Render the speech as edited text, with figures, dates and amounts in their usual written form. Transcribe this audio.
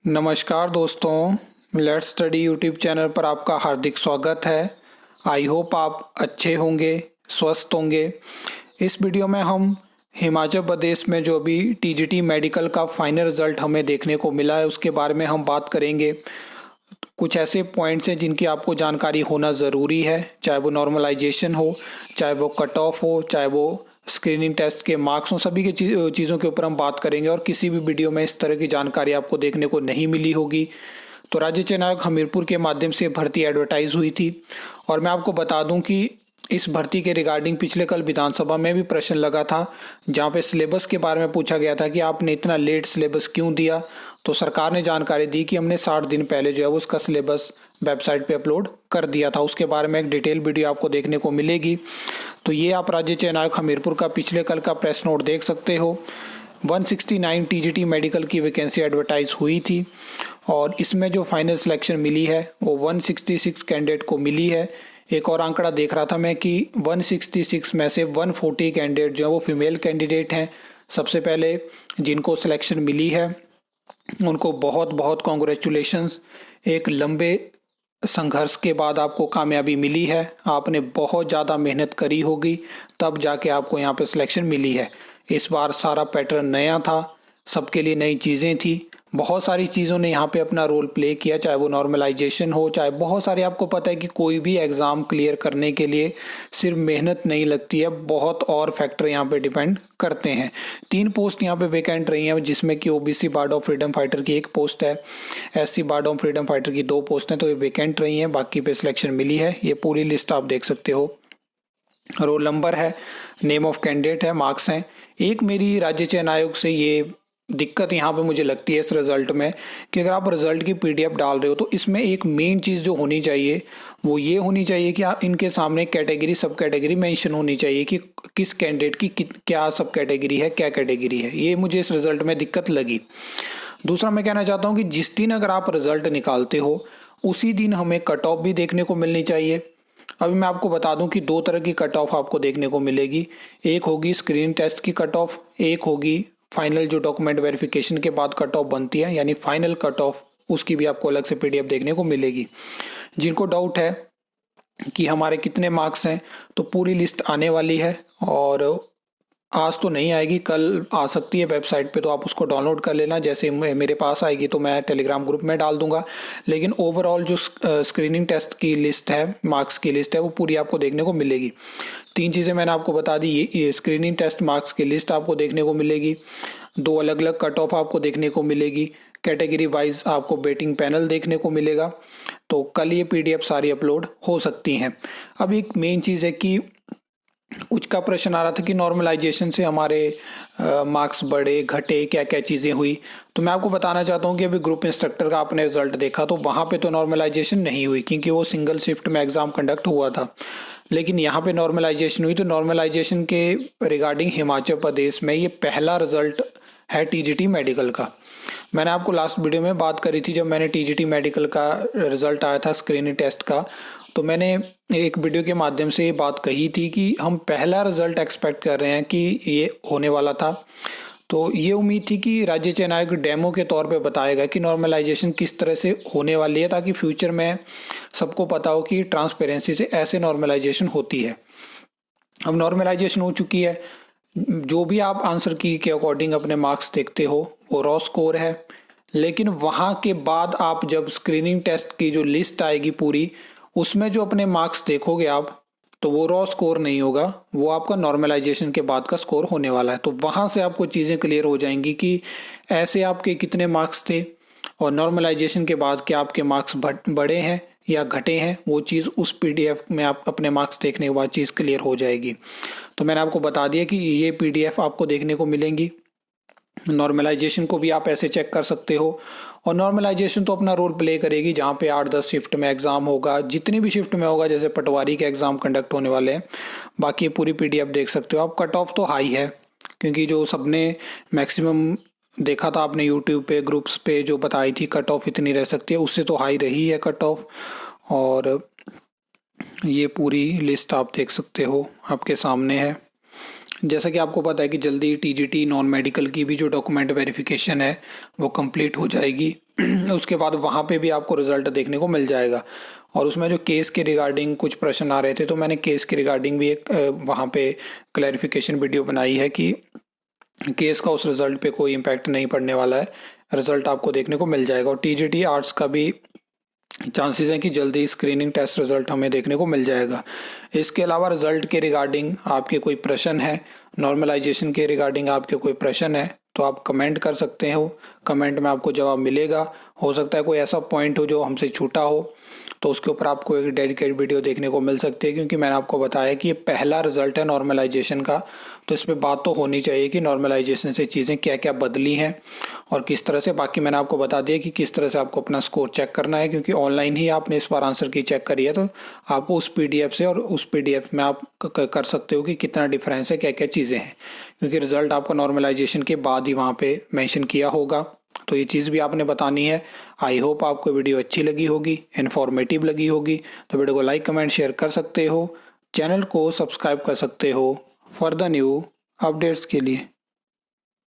नमस्कार दोस्तों, let's study YouTube channel पर आपका हार्दिक स्वागत है। आई होप आप अच्छे होंगे, स्वस्थ होंगे। इस वीडियो में हम हिमाचल प्रदेश में जो अभी टीजीटी मेडिकल का फाइनल रिजल्ट हमें देखने को मिला है उसके बारे में हम बात करेंगे। कुछ ऐसे पॉइंट्स हैं जिनकी आपको जानकारी होना ज़रूरी है, चाहे वो नॉर्मलाइजेशन हो, चाहे वो कट ऑफ हो, चाहे वो स्क्रीनिंग टेस्ट के मार्क्स हों, सभी के चीज़ों के ऊपर हम बात करेंगे। और किसी भी वीडियो में इस तरह की जानकारी आपको देखने को नहीं मिली होगी। तो राज्य चयन आयोग हमीरपुर के माध्यम से भर्ती एडवर्टाइज हुई थी और मैं आपको बता दूं कि इस भर्ती के रिगार्डिंग पिछले कल विधानसभा में भी प्रश्न लगा था, जहां पे सिलेबस के बारे में पूछा गया था कि आपने इतना लेट सिलेबस क्यों दिया। तो सरकार ने जानकारी दी कि हमने 60 दिन पहले जो है वो उसका सिलेबस वेबसाइट पे अपलोड कर दिया था। उसके बारे में एक डिटेल वीडियो आपको देखने को मिलेगी। तो ये आप राज्य चयन आयोग हमीरपुर का पिछले कल का प्रेस नोट देख सकते हो। 169 टीजीटी मेडिकल की वैकेंसी एडवर्टाइज हुई थी और इसमें जो फाइनल सिलेक्शन मिली है वो 166 कैंडिडेट को मिली है। एक और आंकड़ा देख रहा था मैं कि 166 में से 140 कैंडिडेट जो है वो फीमेल कैंडिडेट हैं। सबसे पहले जिनको सिलेक्शन मिली है उनको बहुत बहुत कॉन्ग्रेचुलेशंस। एक लंबे संघर्ष के बाद आपको कामयाबी मिली है। आपने बहुत ज़्यादा मेहनत करी होगी तब जाके आपको यहाँ पे सिलेक्शन मिली है। इस बार सारा पैटर्न नया था, सबके लिए नई चीज़ें थी। बहुत सारी चीज़ों ने यहाँ पे अपना रोल प्ले किया, चाहे वो नॉर्मलाइजेशन हो, चाहे बहुत सारे, आपको पता है कि कोई भी एग्ज़ाम क्लियर करने के लिए सिर्फ मेहनत नहीं लगती है, बहुत और फैक्टर यहाँ पे डिपेंड करते हैं। 3 पोस्ट यहाँ पे वैकेंट रही हैं, जिसमें कि OBC ward of freedom fighter की 1 पोस्ट है, SC ward of freedom fighter की 2 पोस्ट हैं। तो ये वैकेंट रही हैं, बाकी पे सिलेक्शन मिली है। ये पूरी लिस्ट आप देख सकते हो। रोल नंबर है, नेम ऑफ कैंडिडेट है, मार्क्स हैं। एक मेरी राज्य चयन आयोग से ये दिक्कत यहाँ पे मुझे लगती है इस रिजल्ट में कि अगर आप रिजल्ट की पीडीएफ डाल रहे हो तो इसमें एक मेन चीज़ जो होनी चाहिए वो ये होनी चाहिए कि आप इनके सामने कैटेगरी सब कैटेगरी मेंशन होनी चाहिए कि किस कैंडिडेट की क्या सब कैटेगरी है, क्या कैटेगरी है। ये मुझे इस रिजल्ट में दिक्कत लगी। दूसरा मैं कहना चाहता हूँ कि जिस दिन अगर आप रिजल्ट निकालते हो उसी दिन हमें कट ऑफ भी देखने को मिलनी चाहिए। अभी मैं आपको बता दूं कि 2 तरह की कट ऑफ आपको देखने को मिलेगी। एक होगी स्क्रीन टेस्ट की कट ऑफ, एक होगी फाइनल जो डॉक्यूमेंट वेरिफिकेशन के बाद कट ऑफ बनती है, यानी फाइनल कट ऑफ। उसकी भी आपको अलग से पीडीएफ देखने को मिलेगी। जिनको डाउट है कि हमारे कितने मार्क्स हैं तो पूरी लिस्ट आने वाली है और आज तो नहीं आएगी, कल आ सकती है वेबसाइट पे, तो आप उसको डाउनलोड कर लेना। जैसे मेरे पास आएगी तो मैं टेलीग्राम ग्रुप में डाल दूंगा। लेकिन ओवरऑल जो स्क्रीनिंग टेस्ट की लिस्ट है, मार्क्स की लिस्ट है, वो पूरी आपको देखने को मिलेगी। 3 चीज़ें मैंने आपको बता दी। ये स्क्रीनिंग टेस्ट मार्क्स की लिस्ट आपको देखने को मिलेगी, 2 अलग अलग कट ऑफ आपको देखने को मिलेगी, कैटेगरी वाइज आपको बेटिंग पैनल देखने को मिलेगा। तो कल ये पीडीएफ सारी अपलोड हो सकती हैं। अब एक मेन चीज़ है कि कुछ का प्रश्न आ रहा था कि नॉर्मलाइजेशन से हमारे मार्क्स बढ़े घटे, क्या क्या चीज़ें हुई। तो मैं आपको बताना चाहता हूँ कि अभी ग्रुप इंस्ट्रक्टर का आपने रिजल्ट देखा तो वहाँ पे तो नॉर्मलाइजेशन नहीं हुई क्योंकि वो सिंगल शिफ्ट में एग्ज़ाम कंडक्ट हुआ था। लेकिन यहाँ पे नॉर्मलाइजेशन हुई। तो नॉर्मलाइजेशन के रिगार्डिंग हिमाचल प्रदेश में ये पहला रिजल्ट है टीजीटी मेडिकल का। मैंने आपको लास्ट वीडियो में बात करी थी, जब मैंने टीजीटी मेडिकल का रिजल्ट आया था स्क्रीनिंग टेस्ट का, तो मैंने एक वीडियो के माध्यम से ये बात कही थी कि हम पहला रिजल्ट एक्सपेक्ट कर रहे हैं कि ये होने वाला था। तो ये उम्मीद थी कि राज्य चयन आयोग डेमो के तौर पे बताएगा कि नॉर्मलाइजेशन किस तरह से होने वाली है, ताकि फ्यूचर में सबको पता हो कि ट्रांसपेरेंसी से ऐसे नॉर्मलाइजेशन होती है। अब नॉर्मलाइजेशन हो चुकी है, जो भी आप आंसर की के अकॉर्डिंग अपने मार्क्स देखते हो वो रॉ स्कोर है। लेकिन वहाँ के बाद आप जब स्क्रीनिंग टेस्ट की जो लिस्ट आएगी पूरी, उसमें जो अपने मार्क्स देखोगे आप, तो वो रॉ स्कोर नहीं होगा, वो आपका नॉर्मलाइजेशन के बाद का स्कोर होने वाला है। तो वहाँ से आपको चीज़ें क्लियर हो जाएंगी कि ऐसे आपके कितने मार्क्स थे और नॉर्मलाइजेशन के बाद क्या आपके मार्क्स बढ़े हैं या घटे हैं। वो चीज़ उस पीडीएफ में आप अपने मार्क्स देखने के बाद चीज़ क्लियर हो जाएगी। तो मैंने आपको बता दिया कि ये पीडीएफ आपको देखने को मिलेंगी। नॉर्मलाइजेशन को भी आप ऐसे चेक कर सकते हो। और नॉर्मलाइजेशन तो अपना रोल प्ले करेगी जहाँ पे 8-10 शिफ्ट में एग्ज़ाम होगा, जितनी भी शिफ्ट में होगा, जैसे पटवारी के एग्ज़ाम कंडक्ट होने वाले हैं। बाकी ये पूरी पीडीएफ देख सकते हो आप। कट ऑफ तो हाई है क्योंकि जो सबने मैक्सिमम देखा था आपने यूट्यूब पे ग्रुप्स पे जो बताई थी कट ऑफ इतनी रह सकती है, उससे तो हाई रही है कट ऑफ। और ये पूरी लिस्ट आप देख सकते हो, आपके सामने है। जैसा कि आपको पता है कि जल्दी टीजीटी नॉन मेडिकल की भी जो डॉक्यूमेंट वेरिफिकेशन है वो कंप्लीट हो जाएगी। उसके बाद वहाँ पे भी आपको रिजल्ट देखने को मिल जाएगा। और उसमें जो केस के रिगार्डिंग कुछ प्रश्न आ रहे थे, तो मैंने केस के रिगार्डिंग भी एक वहाँ पे क्लैरिफिकेशन वीडियो बनाई है कि केस का उस रिजल्ट पे कोई इम्पैक्ट नहीं पड़ने वाला है, रिजल्ट आपको देखने को मिल जाएगा। और टीजीटी आर्ट्स का भी चांसेस हैं कि जल्दी स्क्रीनिंग टेस्ट रिजल्ट हमें देखने को मिल जाएगा। इसके अलावा रिजल्ट के रिगार्डिंग आपके कोई प्रश्न है, नॉर्मलाइजेशन के रिगार्डिंग आपके कोई प्रश्न है, तो आप कमेंट कर सकते हो, कमेंट में आपको जवाब मिलेगा। हो सकता है कोई ऐसा पॉइंट हो जो हमसे छूटा हो, तो उसके ऊपर आपको एक डेडिकेटेड वीडियो देखने को मिल सकती है, क्योंकि मैंने आपको बताया कि ये पहला रिजल्ट है नॉर्मलाइजेशन का, तो इस पर बात तो होनी चाहिए कि नॉर्मलाइजेशन से चीज़ें क्या क्या बदली हैं और किस तरह से। बाकी मैंने आपको बता दिया कि किस तरह से आपको अपना स्कोर चेक करना है, क्योंकि ऑनलाइन ही आपने इस बार आंसर की चेक करी है, तो आपको उस पीडीएफ से और उस पीडीएफ में आप कर सकते हो कि कितना डिफरेंस है, क्या क्या चीज़ें हैं, क्योंकि रिजल्ट आपका नॉर्मलाइजेशन के बाद ही वहाँ पे मेंशन किया होगा। तो ये चीज़ भी आपने बतानी है। आई होप आपको वीडियो अच्छी लगी होगी, इन्फॉर्मेटिव लगी होगी। तो वीडियो को लाइक कमेंट शेयर कर सकते हो, चैनल को सब्सक्राइब कर सकते हो फॉर द न्यू अपडेट्स के लिए।